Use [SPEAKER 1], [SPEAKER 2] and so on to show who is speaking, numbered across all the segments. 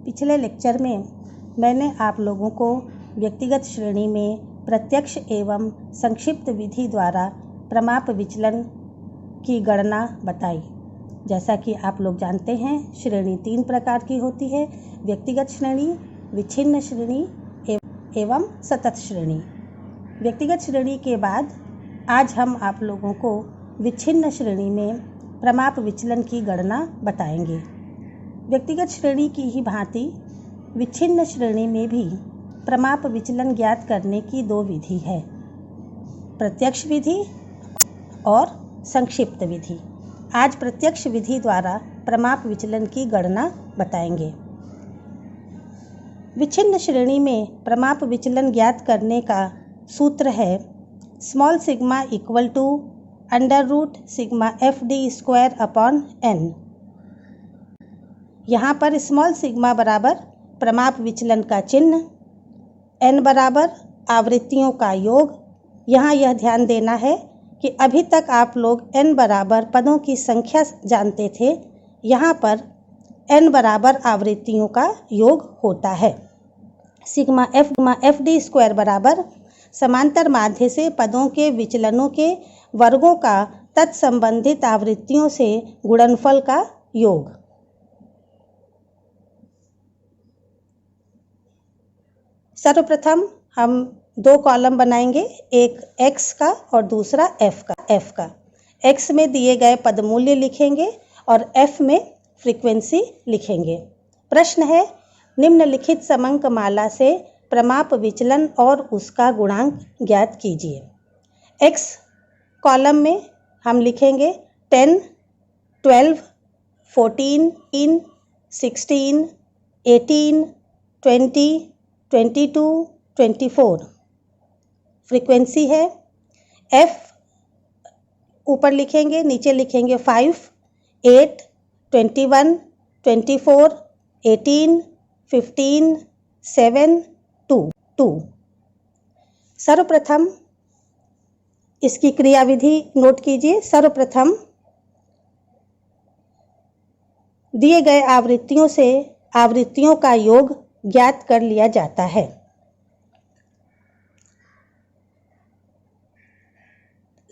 [SPEAKER 1] पिछले लेक्चर में मैंने आप लोगों को व्यक्तिगत श्रेणी में प्रत्यक्ष एवं संक्षिप्त विधि द्वारा प्रमाप विचलन की गणना बताई। जैसा कि आप लोग जानते हैं, श्रेणी 3 प्रकार की होती है: व्यक्तिगत श्रेणी, विच्छिन्न श्रेणी एवं सतत श्रेणी। व्यक्तिगत श्रेणी के बाद आज हम आप लोगों को विच्छिन्न श्रेणी में प्रमाप विचलन की गणना बताएंगे। व्यक्तिगत श्रेणी की ही भांति विच्छिन्न श्रेणी में भी प्रमाप विचलन ज्ञात करने की 2 विधि है: प्रत्यक्ष विधि और संक्षिप्त विधि। आज प्रत्यक्ष विधि द्वारा प्रमाप विचलन की गणना बताएंगे। विच्छिन्न श्रेणी में प्रमाप विचलन ज्ञात करने का सूत्र है स्मॉल सिग्मा इक्वल टू √सिग्मा FD² n। यहाँ पर स्मॉल सिग्मा बराबर प्रमाप विचलन का चिन्ह, n बराबर आवृत्तियों का योग। यहाँ यह ध्यान देना है कि अभी तक आप लोग n बराबर पदों की संख्या जानते थे, यहाँ पर n बराबर आवृत्तियों का योग होता है। सिग्मा FD² बराबर समांतर माध्य से पदों के विचलनों के वर्गों का तत्संबंधित आवृत्तियों से गुणनफल का योग। सर्वप्रथम हम 2 कॉलम बनाएंगे, एक x का और दूसरा f का। x में दिए गए पद मूल्य लिखेंगे और f में फ्रीक्वेंसी लिखेंगे। प्रश्न है, निम्नलिखित समंक माला से प्रमाप विचलन और उसका गुणांक ज्ञात कीजिए। x कॉलम में हम लिखेंगे 10, 12, 14, 16, 18, 20, 22, 24। फ्रीक्वेंसी है f, ऊपर लिखेंगे, नीचे लिखेंगे 5, 8, 21, 24, 18, 15, 7, 2। सर्वप्रथम इसकी क्रियाविधि नोट कीजिए। सर्वप्रथम दिए गए आवृत्तियों से आवृत्तियों का योग ज्ञात कर लिया जाता है।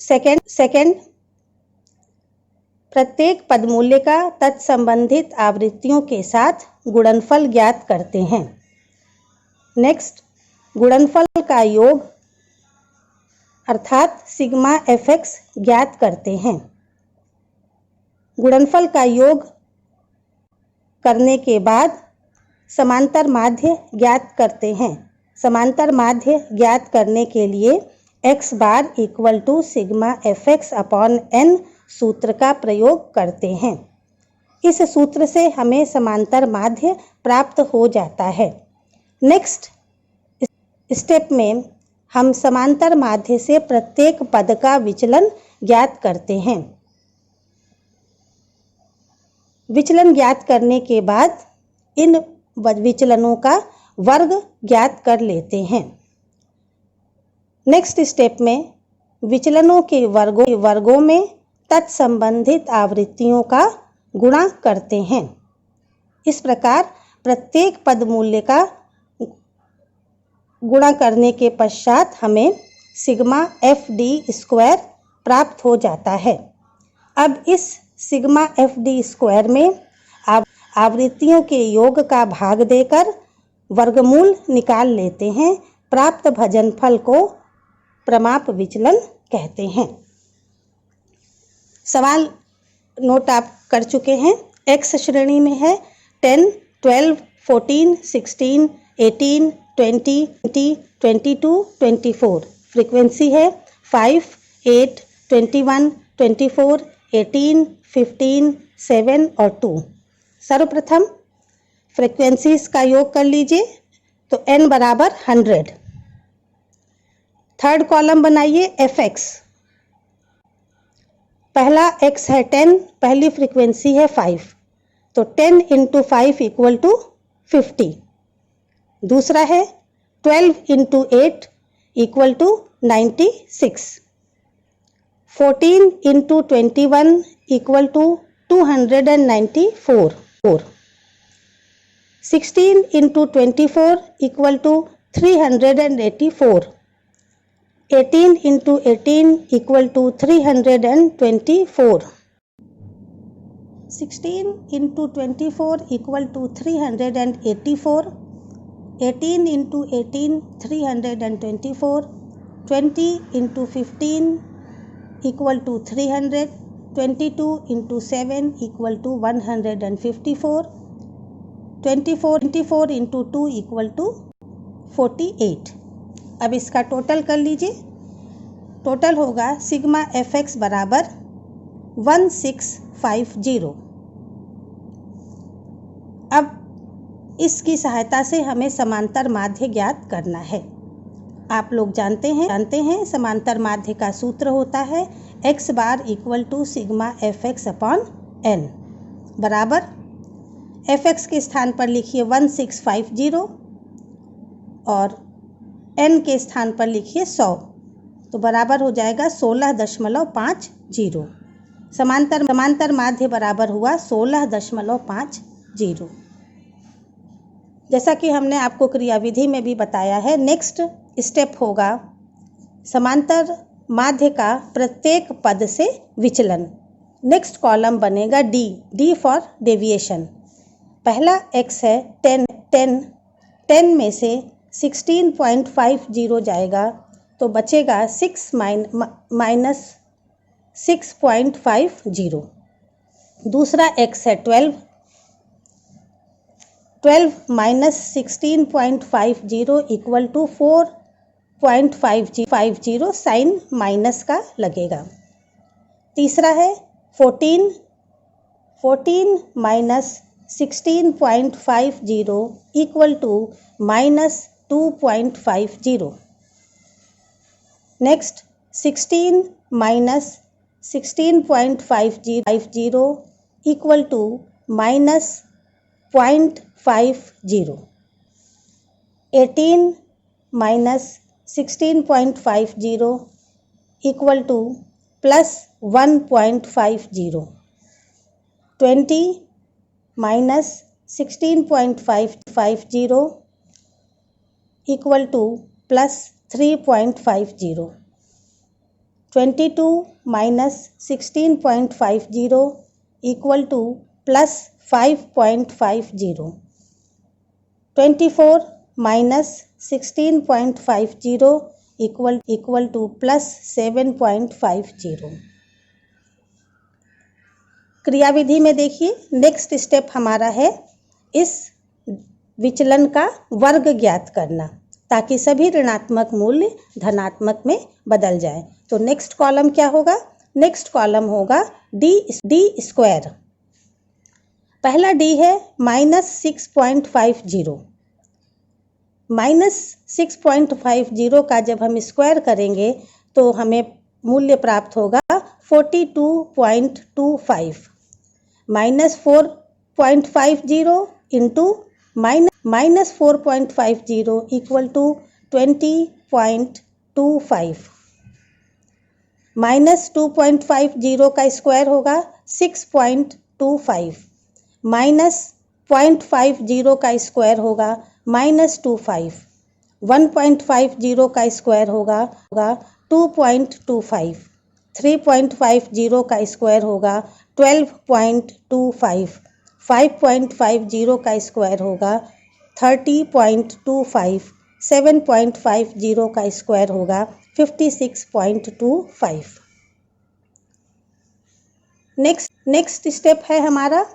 [SPEAKER 1] सेकंड प्रत्येक पद मूल्य का तत्संबंधित आवृत्तियों के साथ गुणनफल ज्ञात करते हैं। नेक्स्ट, गुणनफल का योग अर्थात सिग्मा fx ज्ञात करते हैं। गुणनफल का योग करने के बाद समांतर माध्य ज्ञात करते हैं। समांतर माध्य ज्ञात करने के लिए x bar equal to sigma fx/n सूत्र का प्रयोग करते हैं। इस सूत्र से हमें समांतर माध्य प्राप्त हो जाता है। नेक्स्ट स्टेप में हम समांतर माध्य से प्रत्येक पद का विचलन ज्ञात करते हैं। विचलन ज्ञात करने के बाद इन विचलनों का वर्ग ज्ञात कर लेते हैं। नेक्स्ट स्टेप में विचलनों के वर्गों में तत्संबंधित आवृत्तियों का गुणा करते हैं। इस प्रकार प्रत्येक पद मूल्य का गुणा करने के पश्चात हमें सिग्मा FD² प्राप्त हो जाता है। अब इस सिग्मा FD² में आवृत्तियों के योग का भाग देकर वर्गमूल निकाल लेते हैं। प्राप्त भाजनफल को प्रमाप विचलन कहते हैं। सवाल नोट आप कर चुके हैं। x श्रेणी में है 10, 12, 14, 16, 18, 20, 22, 24। फ्रीक्वेंसी है 5, 8, 21, 24, 18, 15, 7 और 2। सर्वप्रथम फ्रीक्वेंसीज का योग कर लीजिए तो n बराबर 100। थर्ड कॉलम बनाइए fx। पहला x है 10, पहली फ्रीक्वेंसी है 5, तो 10 × 5 = 50। दूसरा है 12 × 8 = 96। 14 × 21 = 294। 16 into 24 equal to 384. 18 into 18 equal to 324. 16 into 24 equal to 384. 18 into 18 324. 20 into 15 equal to 300. 22 into 7 equal to 154. 24 into 2 equal to 48. अब इसका टोटल कर लीजिए। टोटल होगा सिग्मा एफ एक्स बराबर 1650। अब इसकी सहायता से हमें समांतर माध्य ज्ञात करना है। आप लोग जानते हैं समांतर माध्य का सूत्र होता है x bar equal to sigma F X upon N बराबर एफ एक्स के स्थान पर लिखिए 1650 और एन के स्थान पर लिखिए 100, तो बराबर हो जाएगा 16.50। समांतर माध्य बराबर हुआ 16.50। जैसा कि हमने आपको क्रियाविधि में भी बताया है, नेक्स्ट स्टेप होगा समांतर माध्य का प्रत्येक पद से विचलन। नेक्स्ट कॉलम बनेगा डी फॉर डेविएशन। पहला x है 10 में से 16.50 जाएगा तो बचेगा 6 माइनस 6.50। दूसरा x है 12 minus 16.50 equal to 4.50 sign minus का लगेगा। तीसरा है 14 minus 16.50 equal to minus 2.50। Next 16 minus 16.50 equal to minus 0.50। 18 minus 16.50 equal to plus 1.50। 20 minus 16.50 equal to plus 3.50। 22 minus 16.50 equal to plus 5.50। 24 minus 16.50 equal to plus 7.50। क्रियाविधि में देखिए next step हमारा है इस विचलन का वर्ग ज्ञात करना ताकि सभी ऋणात्मक मूल्य धनात्मक में बदल जाए। तो नेक्स्ट कॉलम क्या होगा? नेक्स्ट कॉलम होगा डी स्क्वायर। पहला डी है -6.50। -6.50 का जब हम स्क्वायर करेंगे तो हमें मूल्य प्राप्त होगा 42.25। -4.50 इंटू -4.50 इक्वल टू 20.25। -2.50 का स्क्वायर होगा 6.25। -0.50 का स्क्वायर होगा -25। 1.50 का स्क्वायर होगा 2.25। 3.50 का स्क्वायर होगा 12.25। 5.50 का स्क्वायर होगा 30.25। 7.50 का स्क्वायर होगा 56.25। नेक्स्ट स्टेप है हमारा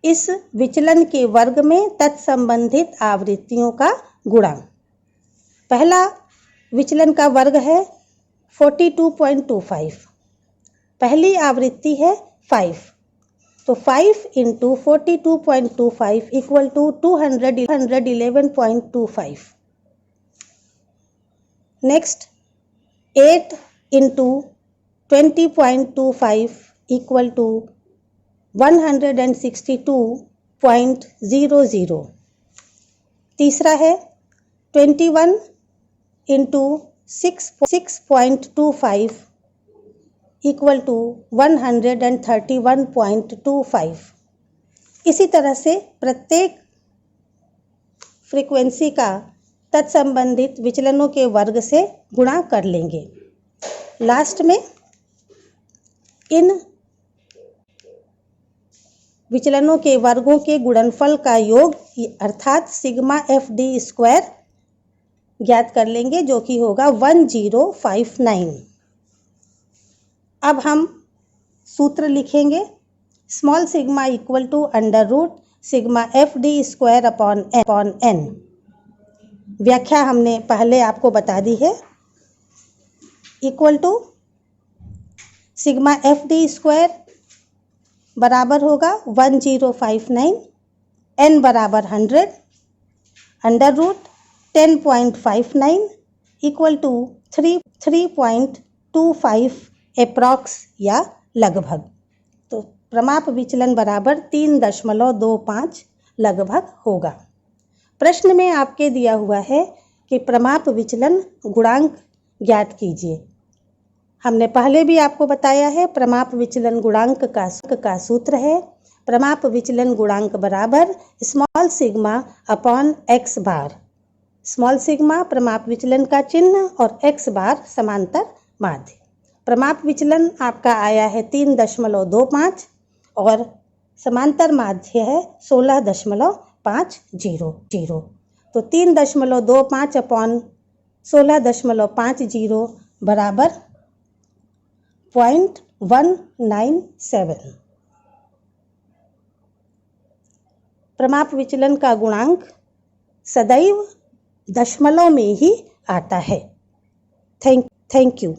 [SPEAKER 1] इस विचलन के वर्ग में तत्संबंधित आवृत्तियों का गुणा। पहला विचलन का वर्ग है 42.25। पहली आवृत्ति है 5, तो 5 into 42.25 equal to 211.25। Next 8 into 20.25 equal to 162.00। तीसरा है 21 इंटू 6.25 इक्वल टू 131.25। इसी तरह से प्रत्येक फ्रीक्वेंसी का तत्संबंधित विचलनों के वर्ग से गुणा कर लेंगे। लास्ट में इन विचलनों के वर्गों के गुणनफल का योग अर्थात सिग्मा एफ डी स्क्वायर ज्ञात कर लेंगे, जो कि होगा 1059। अब हम सूत्र लिखेंगे। Small sigma equal to under root sigma F D square upon N. व्याख्या हमने पहले आपको बता दी है। Equal to sigma F D square बराबर होगा 1059, एन बराबर 100, under root 10.59 equal to 3.25 approx या लगभग। तो प्रमाप विचलन बराबर 3.25 लगभग होगा। प्रश्न में आपके दिया हुआ है कि प्रमाप विचलन गुणांक ज्ञात कीजिए। हमने पहले भी आपको बताया है, प्रमाप विचलन गुणांक का सूत्र है प्रमाप विचलन गुणांक बराबर स्मॉल सिग्मा अपॉन एक्स बार। स्मॉल सिग्मा प्रमाप विचलन का चिन्ह और एक्स बार समांतर माध्य। प्रमाप विचलन आपका आया है 3.25 और समांतर माध्य है 16.50। तो 3.25 अपॉन 16.50 बराबर 0.197। प्रमाप विचलन का गुणांक सदैव दशमलव में ही आता है। Thank you.